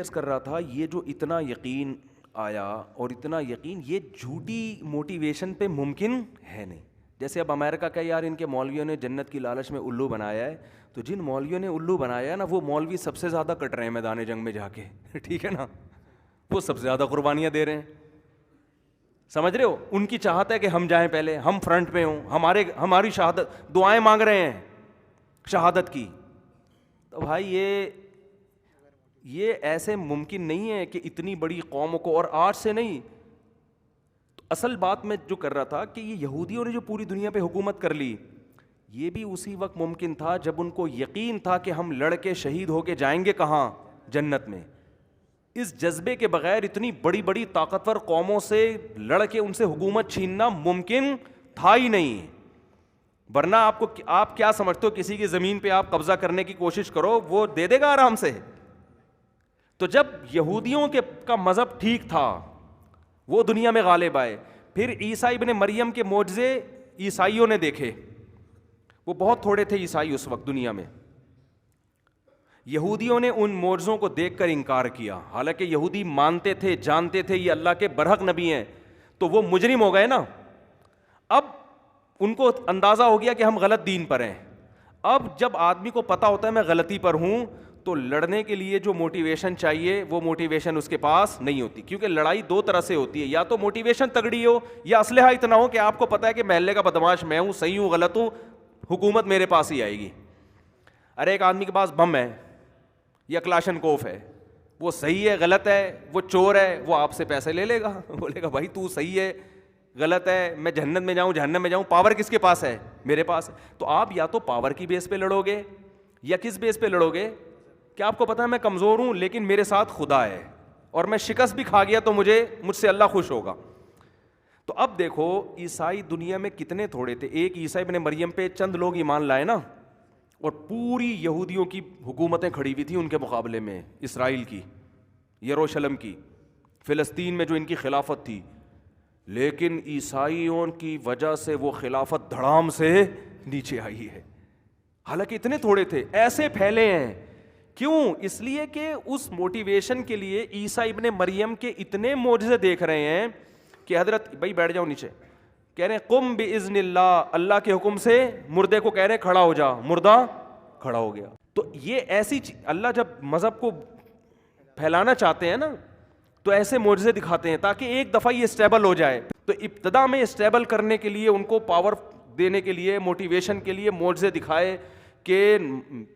عرض کر رہا تھا یہ جو اتنا یقین آیا اور اتنا یقین یہ جھوٹی موٹیویشن پہ ممکن ہے نہیں. جیسے اب امریکہ کا یار ان کے مولویوں نے جنت کی لالچ میں الو بنایا ہے, تو جن مولویوں نے الو بنایا ہے نا وہ مولوی سب سے زیادہ کٹ رہے ہیں میدان جنگ میں جا کے, ٹھیک ہے نا, وہ سب سے زیادہ قربانیاں دے رہے ہیں. سمجھ رہے ہو, ان کی چاہت ہے کہ ہم جائیں پہلے, ہم فرنٹ پہ ہوں, ہماری شہادت, دعائیں مانگ رہے ہیں شہادت کی. تو بھائی یہ ایسے ممکن نہیں ہے کہ اتنی بڑی قوم کو, اور آج سے نہیں. اصل بات میں جو کر رہا تھا کہ یہ یہودیوں نے جو پوری دنیا پہ حکومت کر لی, یہ بھی اسی وقت ممکن تھا جب ان کو یقین تھا کہ ہم لڑ کے شہید ہو کے جائیں گے کہاں, جنت میں. اس جذبے کے بغیر اتنی بڑی بڑی طاقتور قوموں سے لڑ کے ان سے حکومت چھیننا ممکن تھا ہی نہیں. ورنہ آپ کیا سمجھتے ہو, کسی کی زمین پہ آپ قبضہ کرنے کی کوشش کرو وہ دے دے گا آرام سے. تو جب یہودیوں کا مذہب ٹھیک تھا, وہ دنیا میں غالب آئے, پھر عیسیٰ ابن مریم کے معجزے عیسائیوں نے دیکھے. وہ بہت تھوڑے تھے عیسائی اس وقت دنیا میں. یہودیوں نے ان معجزوں کو دیکھ کر انکار کیا, حالانکہ یہودی مانتے تھے, جانتے تھے یہ اللہ کے برحق نبی ہیں. تو وہ مجرم ہو گئے نا. اب ان کو اندازہ ہو گیا کہ ہم غلط دین پر ہیں. اب جب آدمی کو پتہ ہوتا ہے میں غلطی پر ہوں, تو لڑنے کے لیے جو موٹیویشن چاہیے وہ موٹیویشن اس کے پاس نہیں ہوتی. کیونکہ لڑائی دو طرح سے ہوتی ہے, یا تو موٹیویشن تگڑی ہو, یا اسلحہ اتنا ہو کہ آپ کو پتہ ہے کہ محلے کا بدماش میں ہوں, صحیح ہوں غلط ہوں, حکومت میرے پاس ہی آئے گی. ارے ایک آدمی کے پاس بم ہے یا کلاشن کوف ہے, وہ صحیح ہے غلط ہے, وہ چور ہے, وہ آپ سے پیسے لے لے گا, بولے گا بھائی تو صحیح ہے غلط ہے, میں جہنم میں جاؤں جہنم میں جاؤں, پاور کس کے پاس ہے, میرے پاس ہے. تو آپ یا تو پاور کی بیس پہ لڑو گے, یا کس بیس پہ لڑو گے کہ آپ کو پتا ہے میں کمزور ہوں لیکن میرے ساتھ خدا ہے, اور میں شکست بھی کھا گیا تو مجھ سے اللہ خوش ہوگا. تو اب دیکھو عیسائی دنیا میں کتنے تھوڑے تھے. ایک عیسیٰ ابن مریم پہ چند لوگ ایمان لائے نا, اور پوری یہودیوں کی حکومتیں کھڑی ہوئی تھیں ان کے مقابلے میں, اسرائیل کی, یروشلم کی, فلسطین میں جو ان کی خلافت تھی. لیکن عیسائیوں کی وجہ سے وہ خلافت دھڑام سے نیچے آئی ہے, حالانکہ اتنے تھوڑے تھے, ایسے پھیلے ہیں. کیوں؟ اس لیے کہ اس موٹیویشن کے لیے عیسیٰ ابن مریم کے اتنے معجزے دیکھ رہے ہیں کہ حضرت بھائی بیٹھ جاؤ نیچے, کہہ رہے ہیں قم باذن اللہ, اللہ کے حکم سے مردے کو کہہ رہے ہیں کھڑا ہو جا, مردہ کھڑا ہو گیا. تو یہ ایسی اللہ جب مذہب کو پھیلانا چاہتے ہیں نا تو ایسے معجزے دکھاتے ہیں تاکہ ایک دفعہ یہ اسٹیبل ہو جائے. تو ابتدا میں اسٹیبل کرنے کے لیے, ان کو پاور دینے کے لیے, موٹیویشن کے لیے معجزے دکھائے کہ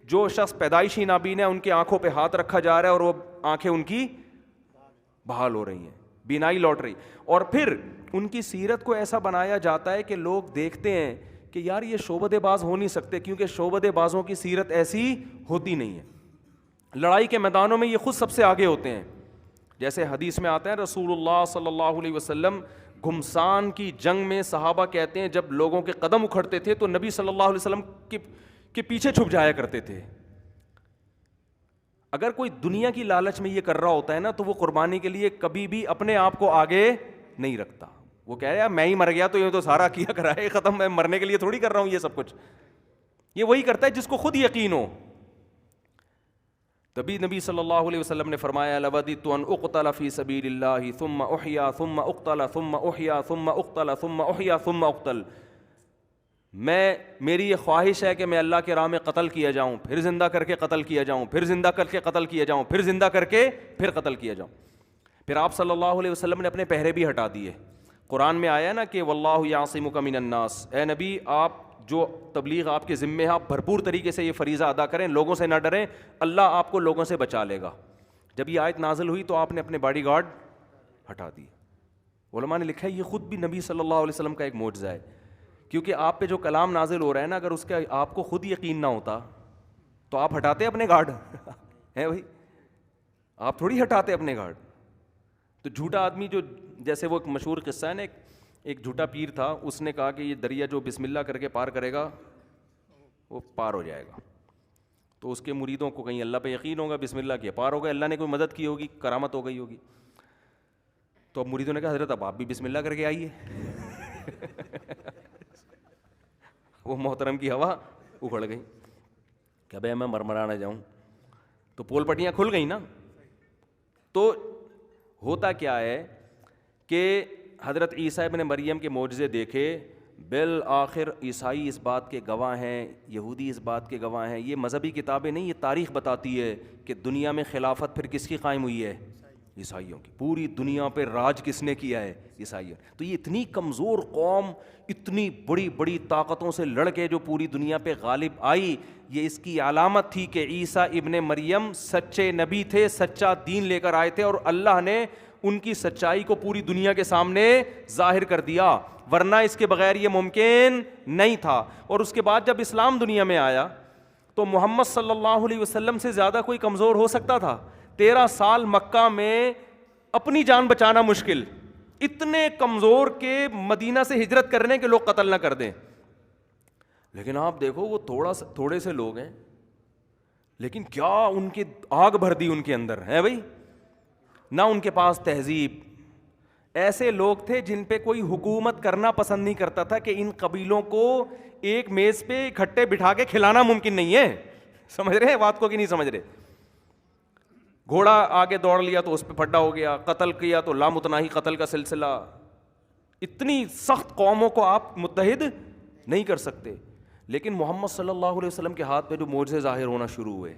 جو شخص پیدائشی نابین ہے ان کی آنکھوں پہ ہاتھ رکھا جا رہا ہے اور وہ آنکھیں ان کی بحال ہو رہی ہیں, بینائی لوٹ رہی. اور پھر ان کی سیرت کو ایسا بنایا جاتا ہے کہ لوگ دیکھتے ہیں کہ یار یہ شعبدے باز ہو نہیں سکتے, کیونکہ شعبدے بازوں کی سیرت ایسی ہوتی نہیں ہے. لڑائی کے میدانوں میں یہ خود سب سے آگے ہوتے ہیں. جیسے حدیث میں آتا ہے رسول اللہ صلی اللہ علیہ وسلم گھمسان کی جنگ میں صحابہ کہتے ہیں جب لوگوں کے قدم اکھڑتے تھے تو نبی صلی اللہ علیہ وسلم کے پیچھے چھپ جایا کرتے تھے. اگر کوئی دنیا کی لالچ میں یہ کر رہا ہوتا ہے نا تو وہ قربانی کے لیے کبھی بھی اپنے آپ کو آگے نہیں رکھتا. وہ کہہ رہا ہے میں ہی مر گیا تو یہ تو سارا کیا کرا ہے ختم, میں مرنے کے لیے تھوڑی کر رہا ہوں یہ سب کچھ. یہ وہی کرتا ہے جس کو خود یقین ہو. تبھی نبی صلی اللہ علیہ وسلم نے فرمایا لوددت ان اقتل فی سبیل اللہ ثم احیا ثم اقتل ثم احیا ثم اقتل ثم احیا ثم اقتل. میری یہ خواہش ہے کہ میں اللہ کے راہ میں قتل کیا جاؤں, پھر زندہ کر کے قتل کیا جاؤں, پھر زندہ کر کے قتل کیا جاؤں, پھر زندہ کر کے پھر قتل کیا جاؤں. پھر آپ صلی اللہ علیہ وسلم نے اپنے پہرے بھی ہٹا دیے. قرآن میں آیا نا کہ واللہ یعصمک من الناس, اے نبی آپ جو تبلیغ آپ کے ذمے ہے آپ بھرپور طریقے سے یہ فریضہ ادا کریں, لوگوں سے نہ ڈریں, اللہ آپ کو لوگوں سے بچا لے گا. جب یہ آیت نازل ہوئی تو آپ نے اپنے باڈی گارڈ ہٹا دی. علماء نے لکھا ہے یہ خود بھی نبی صلی اللہ علیہ وسلم کا ایک معجزہ ہے, کیونکہ آپ پہ جو کلام نازل ہو رہا ہے نا اگر اس کا آپ کو خود یقین نہ ہوتا تو آپ ہٹاتے اپنے گارڈ ہیں بھائی, آپ تھوڑی ہٹاتے اپنے گارڈ. تو جھوٹا آدمی جو, جیسے وہ ایک مشہور قصہ ہے نا, ایک جھوٹا پیر تھا, اس نے کہا کہ یہ دریا جو بسم اللہ کر کے پار کرے گا وہ پار ہو جائے گا. تو اس کے مریدوں کو کہیں اللہ پہ یقین ہوگا, بسم اللہ کیا پار ہو گئے, اللہ نے کوئی مدد کی ہوگی, کرامت ہو گئی ہوگی. تو اب مریدوں نے کہا حضرت اب آپ بھی بسم اللہ کر کے آئیے. وہ محترم کی ہوا اکھڑ گئی کہ بھائی میں مرمرا نہ جاؤں. تو پول پٹیاں کھل گئی نا. تو ہوتا کیا ہے کہ حضرت عیسیٰ ابن مریم کے معجزے دیکھے، بالآخر عیسائی اس بات کے گواہ ہیں، یہودی اس بات کے گواہ ہیں، یہ مذہبی کتابیں نہیں، یہ تاریخ بتاتی ہے کہ دنیا میں خلافت پھر کس کی قائم ہوئی ہے؟ عیسائیوں کی. پوری دنیا پہ راج کس نے کیا ہے؟ عیسائیوں. تو یہ اتنی کمزور قوم اتنی بڑی بڑی طاقتوں سے لڑ کے جو پوری دنیا پہ غالب آئی، یہ اس کی علامت تھی کہ عیسیٰ ابن مریم سچے نبی تھے، سچا دین لے کر آئے تھے، اور اللہ نے ان کی سچائی کو پوری دنیا کے سامنے ظاہر کر دیا، ورنہ اس کے بغیر یہ ممکن نہیں تھا. اور اس کے بعد جب اسلام دنیا میں آیا تو محمد صلی اللہ علیہ وسلم سے زیادہ کوئی کمزور ہو سکتا تھا؟ 13 سال مکہ میں اپنی جان بچانا مشکل، اتنے کمزور کہ مدینہ سے ہجرت کرنے کے لوگ قتل نہ کر دیں. لیکن آپ دیکھو وہ تھوڑے سے لوگ ہیں، لیکن کیا ان کی آگ بھر دی ان کے اندر ہے بھائی. نہ ان کے پاس تہذیب، ایسے لوگ تھے جن پہ کوئی حکومت کرنا پسند نہیں کرتا تھا کہ ان قبیلوں کو ایک میز پہ اکٹھے بٹھا کے کھلانا ممکن نہیں ہے. سمجھ رہے ہیں بات کو کہ نہیں سمجھ رہے؟ گھوڑا آگے دوڑ لیا تو اس پہ پھڈا ہو گیا، قتل کیا تو لامتناہی قتل کا سلسلہ. اتنی سخت قوموں کو آپ متحد نہیں کر سکتے. لیکن محمد صلی اللہ علیہ وسلم کے ہاتھ پہ جو معجزے ظاہر ہونا شروع ہوئے،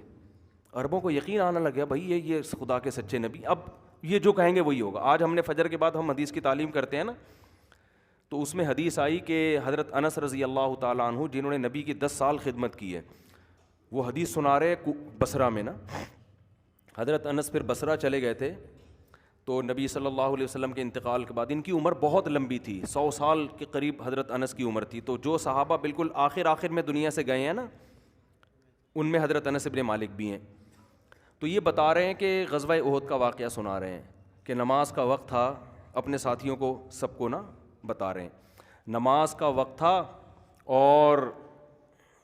عربوں کو یقین آنے لگ گیا بھائی یہ خدا کے سچے نبی، اب یہ جو کہیں گے وہی ہوگا. آج ہم نے فجر کے بعد ہم حدیث کی تعلیم کرتے ہیں نا، تو اس میں حدیث آئی کہ حضرت انس رضی اللہ تعالیٰ عنہ جنہوں نے نبی کی 10 سال خدمت کی ہے، وہ حدیث سنا رہے بصرہ میں نا. حضرت انس پھر بصرہ چلے گئے تھے، تو نبی صلی اللہ علیہ وسلم کے انتقال کے بعد ان کی عمر بہت لمبی تھی، 100 سال کے قریب حضرت انس کی عمر تھی. تو جو صحابہ بالکل آخر میں دنیا سے گئے ہیں نا، ان میں حضرت انس ابن مالک بھی ہیں. تو یہ بتا رہے ہیں کہ غزوہ احد کا واقعہ سنا رہے ہیں کہ نماز کا وقت تھا، اپنے ساتھیوں کو سب کو نا بتا رہے ہیں، نماز کا وقت تھا اور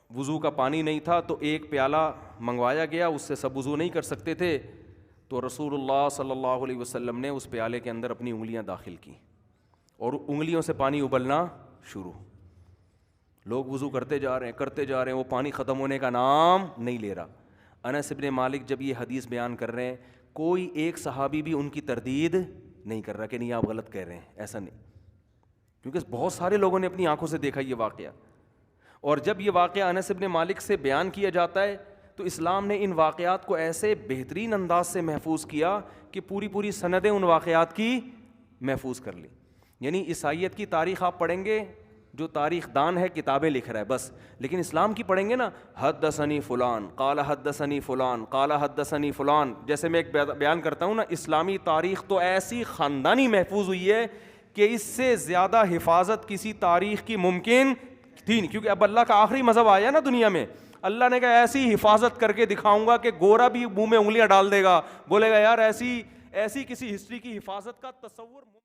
وضو کا پانی نہیں تھا، تو ایک پیالہ منگوایا گیا، اس سے سب وضو نہیں کر سکتے تھے. تو رسول اللہ صلی اللہ علیہ وسلم نے اس پیالے کے اندر اپنی انگلیاں داخل کی اور انگلیوں سے پانی ابلنا شروع. لوگ وضو کرتے جا رہے ہیں، وہ پانی ختم ہونے کا نام نہیں لے رہا. انس ابن مالک جب یہ حدیث بیان کر رہے ہیں، کوئی ایک صحابی بھی ان کی تردید نہیں کر رہا کہ نہیں آپ غلط کہہ رہے ہیں، ایسا نہیں، کیونکہ بہت سارے لوگوں نے اپنی آنکھوں سے دیکھا یہ واقعہ. اور جب یہ واقعہ انس ابن مالک سے بیان کیا جاتا ہے تو اسلام نے ان واقعات کو ایسے بہترین انداز سے محفوظ کیا کہ پوری سندیں ان واقعات کی محفوظ کر لی. یعنی عیسائیت کی تاریخ آپ پڑھیں گے، جو تاریخ دان ہے کتابیں لکھ رہا ہے بس، لیکن اسلام کی پڑھیں گے نا، حدثنی فلان قال حدثنی فلان قال حدثنی فلان. جیسے میں ایک بیان کرتا ہوں نا، اسلامی تاریخ تو ایسی خاندانی محفوظ ہوئی ہے کہ اس سے زیادہ حفاظت کسی تاریخ کی ممکن تھی نہیں. کیونکہ اب اللہ کا آخری مذہب آیا نا دنیا میں، اللہ نے کہا ایسی حفاظت کر کے دکھاؤں گا کہ گورا بھی منہ میں انگلیاں ڈال دے گا، بولے گا یار ایسی کسی ہسٹری کی حفاظت کا تصور